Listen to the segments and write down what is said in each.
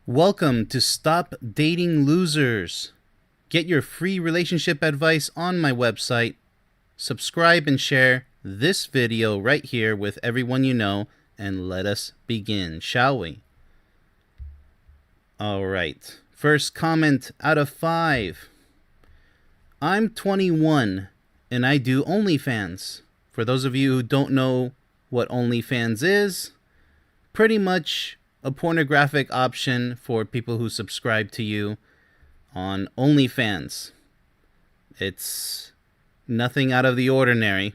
Welcome to Stop Dating Losers. Get your free relationship advice on my website. Subscribe and share this video right here with everyone you know, and let us begin, shall we? All right. First comment out of 5. I'm 21 and I do OnlyFans. For those of you who don't know what OnlyFans is, pretty much a pornographic option for people who subscribe to you on OnlyFans. It's nothing out of the ordinary.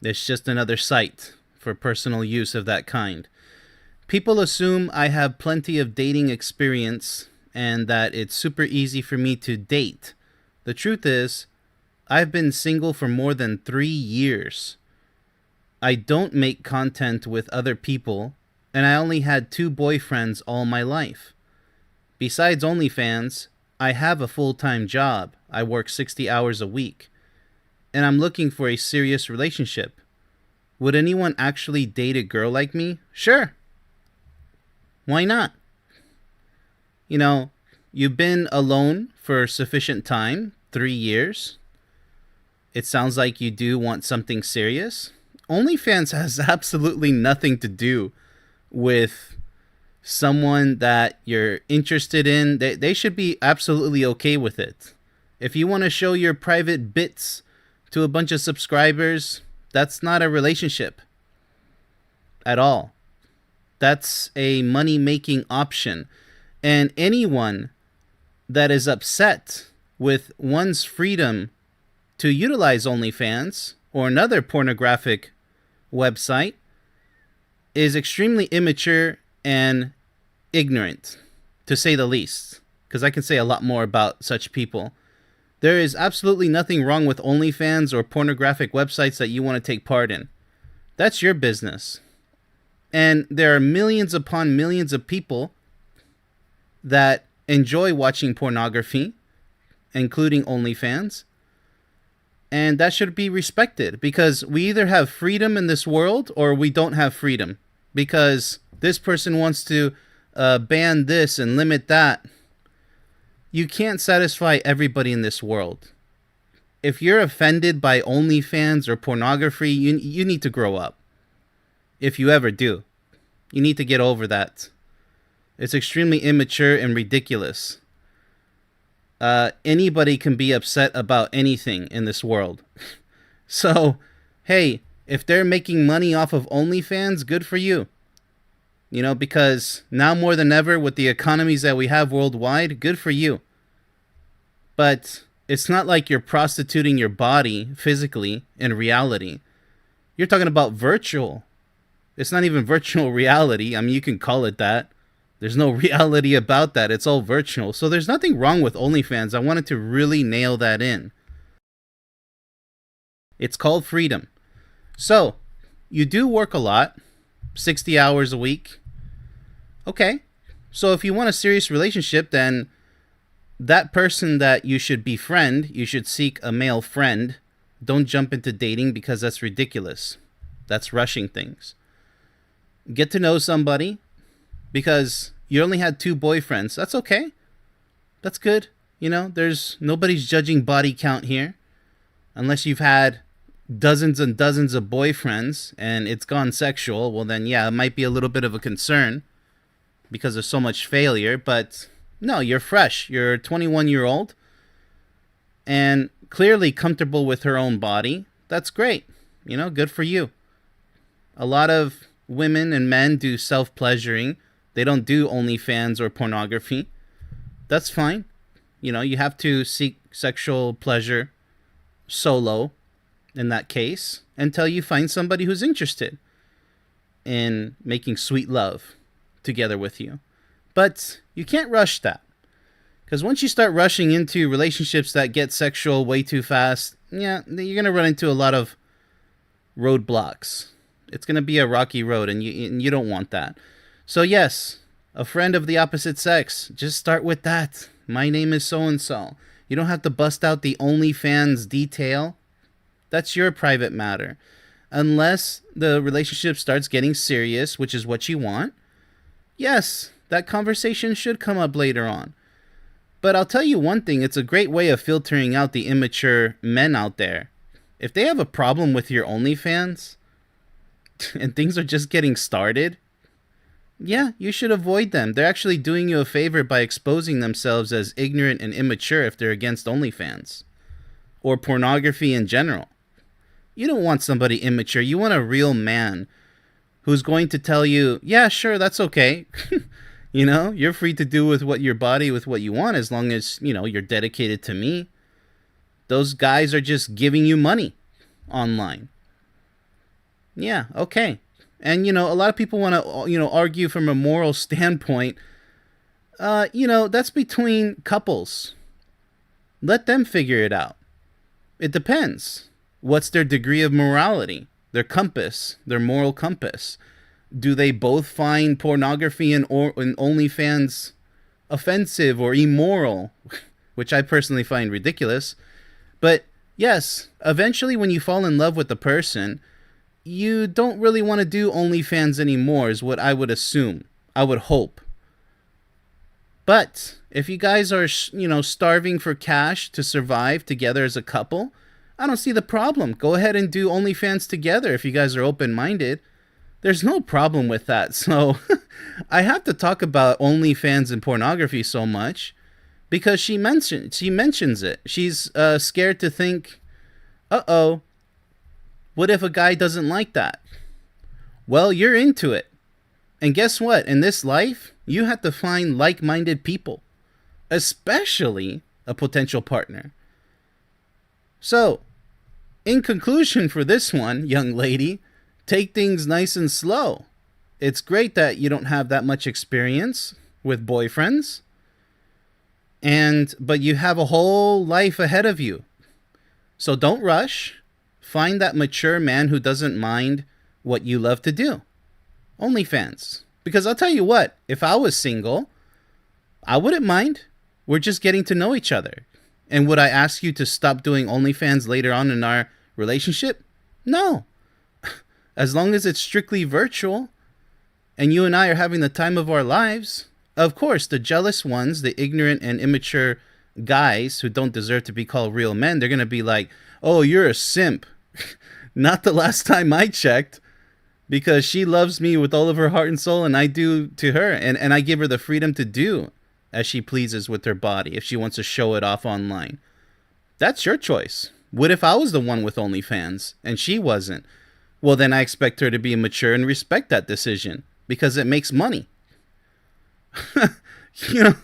It's just another site for personal use of that kind. People assume I have plenty of dating experience and that it's super easy for me to date. The truth is, I've been single for more than 3 years. I don't make content with other people, and I only had 2 boyfriends all my life. Besides OnlyFans, I have a full-time job. I work 60 hours a week, and I'm looking for a serious relationship. Would anyone actually date a girl like me? Sure. Why not? You know, you've been alone for sufficient time, 3 years. It sounds like you do want something serious. OnlyFans has absolutely nothing to do with someone that you're interested in. They should be absolutely okay with it. If you want to show your private bits to a bunch of subscribers, that's not a relationship at all. That's a money-making option. And anyone that is upset with one's freedom to utilize OnlyFans or another pornographic website is extremely immature and ignorant, to say the least, because I can say a lot more about such people. There is absolutely nothing wrong with OnlyFans or pornographic websites that you want to take part in. That's your business. And there are millions upon millions of people that enjoy watching pornography, including OnlyFans. And that should be respected, because we either have freedom in this world or we don't have freedom. Because this person wants to ban this and limit that. You can't satisfy everybody in this world. If you're offended by OnlyFans or pornography, you need to grow up. If you ever do. You need to get over that. It's extremely immature and ridiculous. Anybody can be upset about anything in this world. So, hey, if they're making money off of OnlyFans, good for you. You know, because now more than ever, with the economies that we have worldwide, good for you. But it's not like you're prostituting your body physically in reality. You're talking about virtual. It's not even virtual reality. I mean, you can call it that. There's no reality about that. It's all virtual. So there's nothing wrong with OnlyFans. I wanted to really nail that in. It's called freedom. So, you do work a lot, 60 hours a week. Okay. So if you want a serious relationship, then that person that you should befriend, you should seek a male friend. Don't jump into dating, because that's ridiculous. That's rushing things. Get to know somebody, because you only had 2 boyfriends. That's okay. That's good. You know, nobody's judging body count here. Unless you've had dozens and dozens of boyfriends and it's gone sexual, well then yeah, it might be a little bit of a concern because of so much failure. But no, you're fresh. You're a 21-year-old and clearly comfortable with her own body. That's great. You know, good for you. A lot of women and men do self-pleasuring. They don't do OnlyFans or pornography. That's fine. You know, you have to seek sexual pleasure solo in that case until you find somebody who's interested in making sweet love together with you. But you can't rush that, because once you start rushing into relationships that get sexual way too fast, yeah, you're going to run into a lot of roadblocks. It's going to be a rocky road, and you don't want that. So yes, a friend of the opposite sex, just start with that. My name is so-and-so. You don't have to bust out the OnlyFans detail. That's your private matter. Unless the relationship starts getting serious, which is what you want, yes, that conversation should come up later on. But I'll tell you one thing, it's a great way of filtering out the immature men out there. If they have a problem with your OnlyFans and things are just getting started, yeah, you should avoid them. They're actually doing you a favor by exposing themselves as ignorant and immature if they're against OnlyFans or pornography in general. You don't want somebody immature. You want a real man who's going to tell you, yeah, sure, that's okay. You know, you're free to do with what your body, with what you want, as long as, you know, you're dedicated to me. Those guys are just giving you money online. Yeah, okay. And, you know, a lot of people want to, you know, argue from a moral standpoint. You know, that's between couples. Let them figure it out. It depends. What's their degree of morality? Their compass, their moral compass. Do they both find pornography and OnlyFans offensive or immoral? Which I personally find ridiculous. But yes, eventually when you fall in love with the person, you don't really want to do OnlyFans anymore, is what I would assume. I would hope. But if you guys are, you know, starving for cash to survive together as a couple, I don't see the problem. Go ahead and do OnlyFans together if you guys are open-minded. There's no problem with that. So I have to talk about OnlyFans and pornography so much because she mentions it. She's scared to think, uh-oh, what if a guy doesn't like that? Well, you're into it. And guess what? In this life, you have to find like-minded people, especially a potential partner. So, in conclusion for this one, young lady, take things nice and slow. It's great that you don't have that much experience with boyfriends, but you have a whole life ahead of you. So don't rush. Find that mature man who doesn't mind what you love to do. OnlyFans. Because I'll tell you what, if I was single, I wouldn't mind. We're just getting to know each other. And would I ask you to stop doing OnlyFans later on in our relationship? No. As long as it's strictly virtual and you and I are having the time of our lives, of course, the jealous ones, the ignorant and immature guys who don't deserve to be called real men, they're going to be like, oh, you're a simp. Not the last time I checked, because she loves me with all of her heart and soul and I do to her. And I give her the freedom to do as she pleases with her body if she wants to show it off online. That's your choice. What if I was the one with OnlyFans and she wasn't? Well, then I expect her to be mature and respect that decision because it makes money. You know,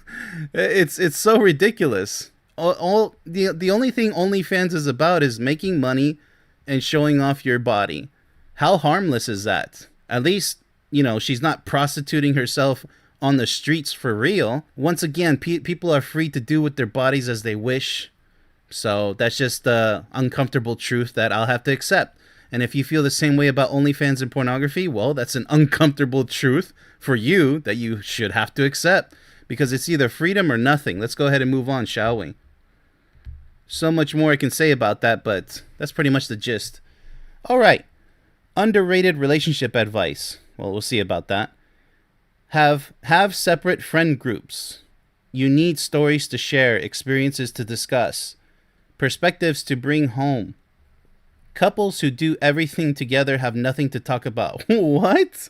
it's so ridiculous. The only thing OnlyFans is about is making money and showing off your body. How harmless is that? At least, you know, she's not prostituting herself on the streets for real. Once again, people are free to do with their bodies as they wish. So that's just the uncomfortable truth that I'll have to accept. And if you feel the same way about OnlyFans and pornography, well, that's an uncomfortable truth for you that you should have to accept. Because it's either freedom or nothing. Let's go ahead and move on, shall we? So much more I can say about that, but that's pretty much the gist. All right. Underrated relationship advice. Well, we'll see about that. Have separate friend groups. You need stories to share, experiences to discuss, perspectives to bring home. Couples who do everything together have nothing to talk about. What?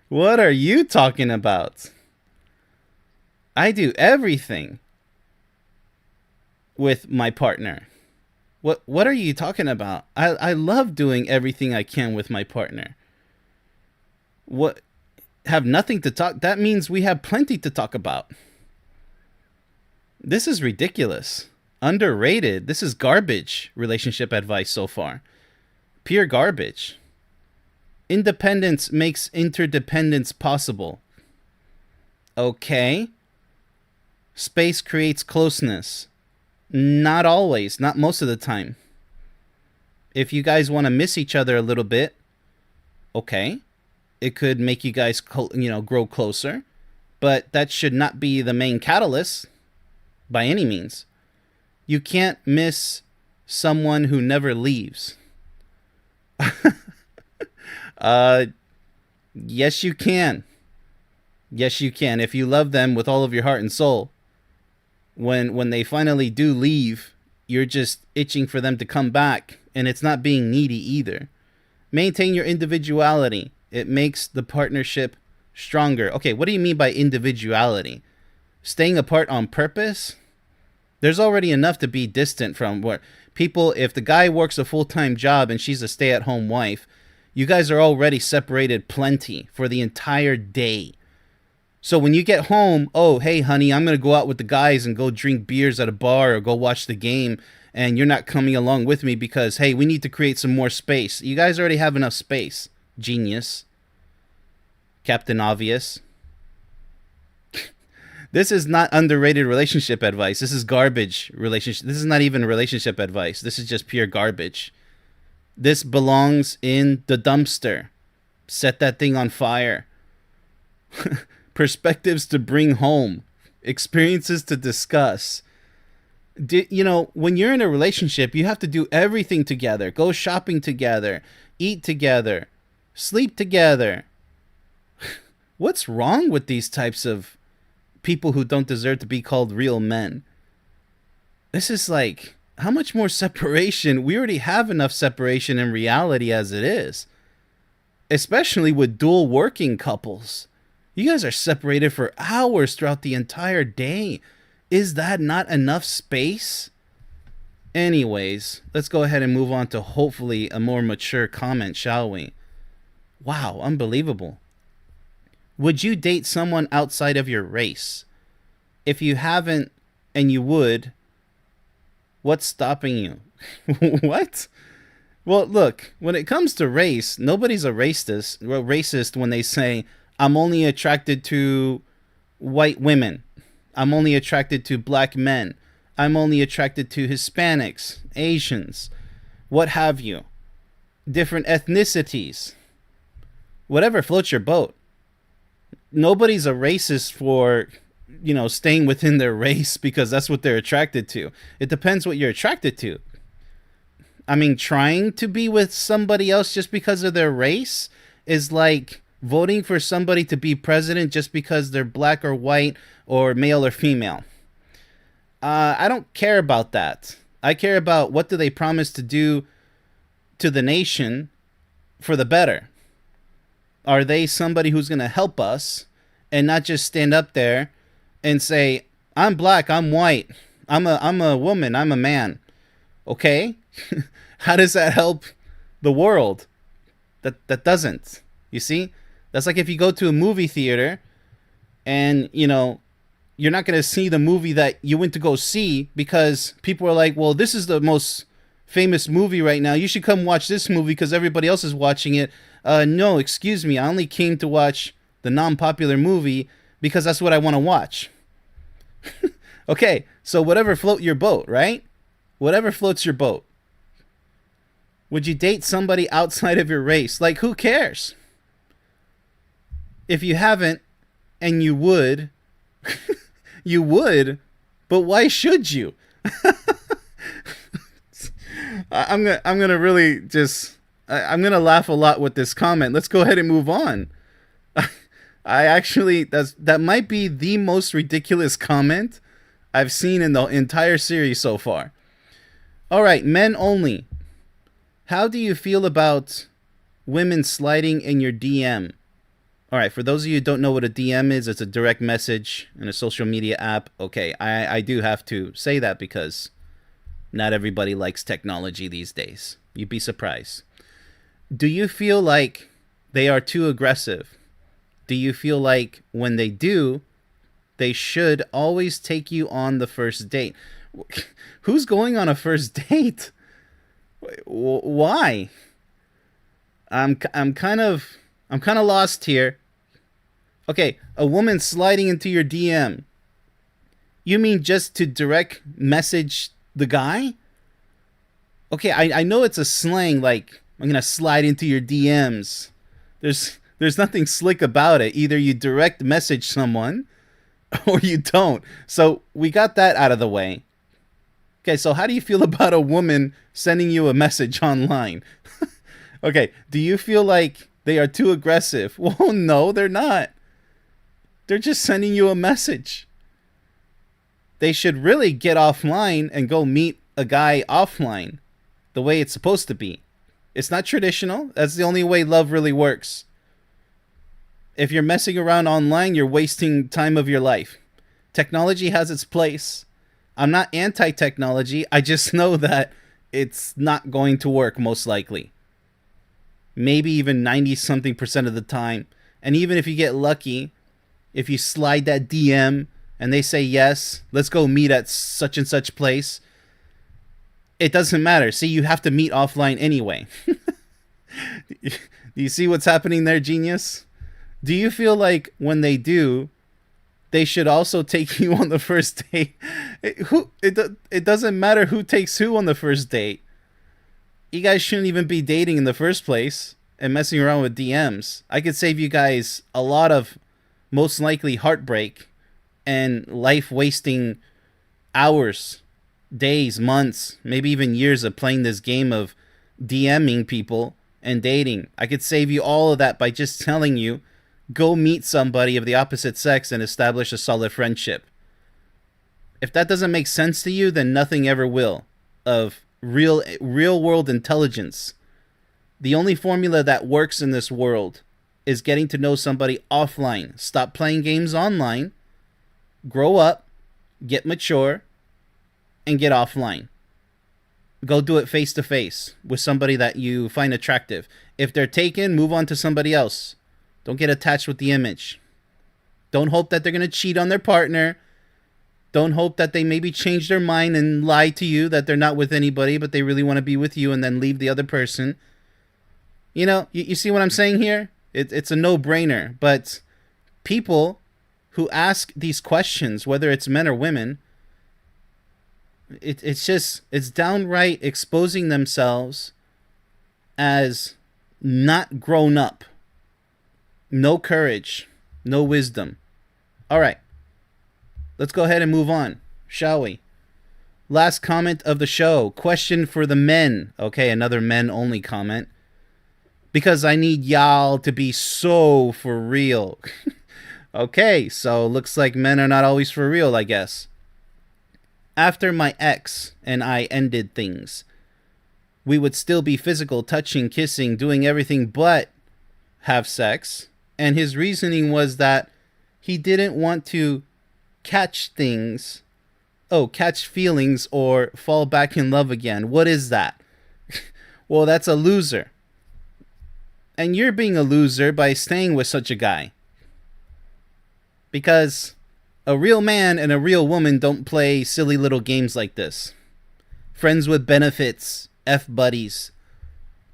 What are you talking about? I do everything with my partner. What are you talking about? I love doing everything I can with my partner. What? Have nothing to talk? That means we have plenty to talk about. This is ridiculous. Underrated. This is garbage relationship advice so far. Pure garbage. Independence makes interdependence possible. Okay. Space creates closeness. Not always. Not most of the time. If you guys want to miss each other a little bit, okay. It could make you guys, grow closer. But that should not be the main catalyst by any means. You can't miss someone who never leaves. Yes, you can. Yes, you can. If you love them with all of your heart and soul, when they finally do leave, you're just itching for them to come back, and it's not being needy either. Maintain your individuality. It makes the partnership stronger. Okay, what do you mean by individuality? Staying apart on purpose? There's already enough to be distant from what people, if the guy works a full-time job and she's a stay-at-home wife, you guys are already separated plenty for the entire day. So when you get home, oh, hey, honey, I'm going to go out with the guys and go drink beers at a bar or go watch the game, and you're not coming along with me because, hey, we need to create some more space. You guys already have enough space. Genius. Captain Obvious. This is not underrated relationship advice. This is garbage relationship. This is not even relationship advice. This is just pure garbage. This belongs in the dumpster. Set that thing on fire. Perspectives to bring home. Experiences to discuss. You know, when you're in a relationship, you have to do everything together. Go shopping together. Eat together. Sleep together. What's wrong with these types of people who don't deserve to be called real men? This is like, how much more separation? We already have enough separation in reality as it is. Especially with dual working couples. You guys are separated for hours throughout the entire day. Is that not enough space? Anyways, let's go ahead and move on to hopefully a more mature comment, shall we? Wow, unbelievable. Would you date someone outside of your race? If you haven't and you would, what's stopping you? What? Well, look, when it comes to race, nobody's a racist when they say, I'm only attracted to white women. I'm only attracted to black men. I'm only attracted to Hispanics, Asians, what have you. Different ethnicities. Whatever floats your boat. Nobody's a racist for, you know, staying within their race because that's what they're attracted to. It depends what you're attracted to. I mean, trying to be with somebody else just because of their race is like voting for somebody to be president just because they're black or white or male or female. I don't care about that. I care about what do they promise to do to the nation for the better. Are they somebody who's going to help us and not just stand up there and say, I'm black, I'm white, I'm a woman, I'm a man. Okay? How does that help the world? That doesn't. You see? That's like if you go to a movie theater and, you know, you're not going to see the movie that you went to go see because people are like, well, this is the most famous movie right now. You should come watch this movie because everybody else is watching it. No, excuse me. I only came to watch the non-popular movie because that's what I want to watch. Okay, so whatever float your boat, right? Whatever floats your boat. Would you date somebody outside of your race? Like, who cares? If you haven't, and you would, you would, but why should you? I'm gonna really just, I'm gonna laugh a lot with this comment. Let's go ahead and move on. I actually, that might be the most ridiculous comment I've seen in the entire series so far. All right, men only. How do you feel about women sliding in your DM? All right, for those of you who don't know what a DM is, it's a direct message in a social media app. Okay, I do have to say that because not everybody likes technology these days. You'd be surprised. Do you feel like they are too aggressive? Do you feel like when they do, they should always take you on the first date? Who's going on a first date? Why? I'm kind of lost here. Okay, a woman sliding into your DM. You mean just to direct message the guy? Okay, I know it's a slang like I'm gonna slide into your DMs. There's nothing slick about it. Either you direct message someone or you don't. So we got that out of the way. Okay, so how do you feel about a woman sending you a message online? Okay, do you feel like they are too aggressive? Well, no, they're not. They're just sending you a message. They should really get offline and go meet a guy offline the way it's supposed to be. It's not traditional. That's the only way love really works. If you're messing around online, you're wasting time of your life. Technology has its place. I'm not anti-technology. I just know that it's not going to work most likely. Maybe even 90-something% of the time. And even if you get lucky, if you slide that DM and they say yes, let's go meet at such and such place, it doesn't matter. See, you have to meet offline anyway. Do you see what's happening there, genius? Do you feel like when they do, they should also take you on the first date? It doesn't matter who takes who on the first date. You guys shouldn't even be dating in the first place and messing around with DMs. I could save you guys a lot of most likely heartbreak and life-wasting hours, days, months, maybe even years of playing this game of DMing people and dating. I could save you all of that by just telling you, go meet somebody of the opposite sex and establish a solid friendship. If that doesn't make sense to you, then nothing ever will. Of real world intelligence. The only formula that works in this world is getting to know somebody offline. Stop playing games online. Grow up, get mature, and get offline. Go do it face to face with somebody that you find attractive. If they're taken, move on to somebody else. Don't get attached with the image. Don't hope that they're going to cheat on their partner. Don't hope that they maybe change their mind and lie to you that they're not with anybody, but they really want to be with you and then leave the other person. You know, you see what I'm saying here? It's a no-brainer. But people who ask these questions, whether it's men or women, it's downright exposing themselves as not grown up. No courage, no wisdom. All right, let's go ahead and move on, shall we? Last comment of the show. Question for the men. Okay, another men-only comment. Because I need y'all to be so for real. Okay, so looks like men are not always for real, I guess. After my ex and I ended things, we would still be physical, touching, kissing, doing everything but have sex. And his reasoning was that he didn't want to catch things, catch feelings or fall back in love again. What is that? Well, that's a loser. And you're being a loser by staying with such a guy. Because a real man and a real woman don't play silly little games like this. Friends with benefits, F-buddies.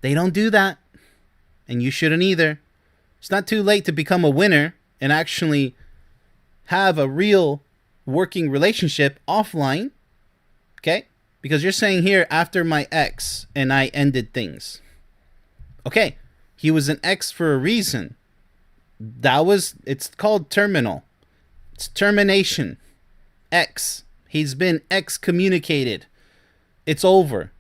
They don't do that. And you shouldn't either. It's not too late to become a winner and actually have a real working relationship offline. Okay? Because you're saying here, after my ex and I ended things. Okay. He was an ex for a reason. It's called terminal. It's termination. Ex. He's been excommunicated. It's over.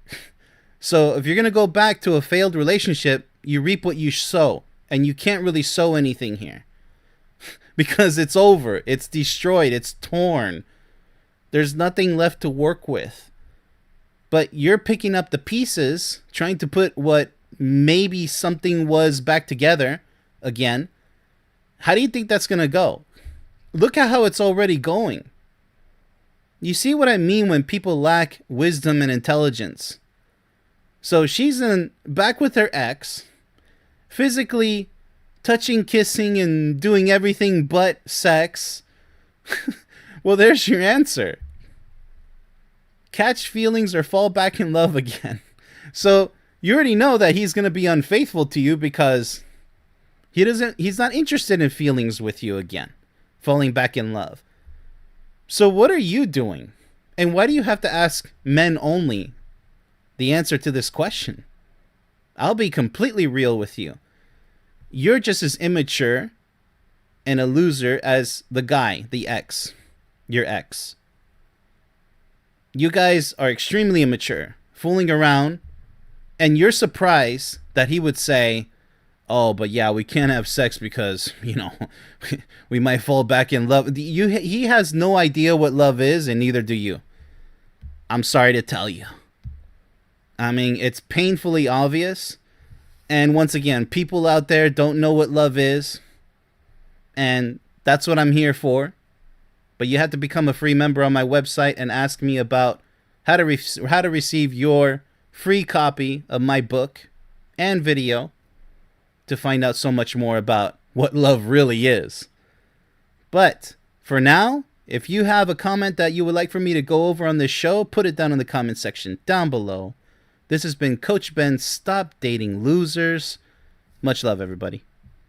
So if you're going to go back to a failed relationship, you reap what you sow. And you can't really sow anything here. Because it's over. It's destroyed. It's torn. There's nothing left to work with. But you're picking up the pieces, trying to put what maybe something was back together again. How do you think that's going to go? Look at how it's already going. You see what I mean when people lack wisdom and intelligence. So she's back with her ex, physically touching, kissing, and doing everything but sex. Well, there's your answer. Catch feelings or fall back in love again. So you already know that he's going to be unfaithful to you because he's not interested in feelings with you again, falling back in love. So what are you doing? And why do you have to ask men only the answer to this question? I'll be completely real with you. You're just as immature and a loser as the guy, the ex, your ex. You guys are extremely immature, fooling around. And you're surprised that he would say, oh, but yeah, we can't have sex because, we might fall back in love. He has no idea what love is, and neither do you. I'm sorry to tell you. I mean, it's painfully obvious. And once again, people out there don't know what love is. And that's what I'm here for. But you have to become a free member on my website and ask me about how to receive your free copy of my book and video to find out so much more about what love really is. But for now, if you have a comment that you would like for me to go over on this show, put it down in the comment section down below. This has been Coach Ben's Stop Dating Losers. Much love, everybody.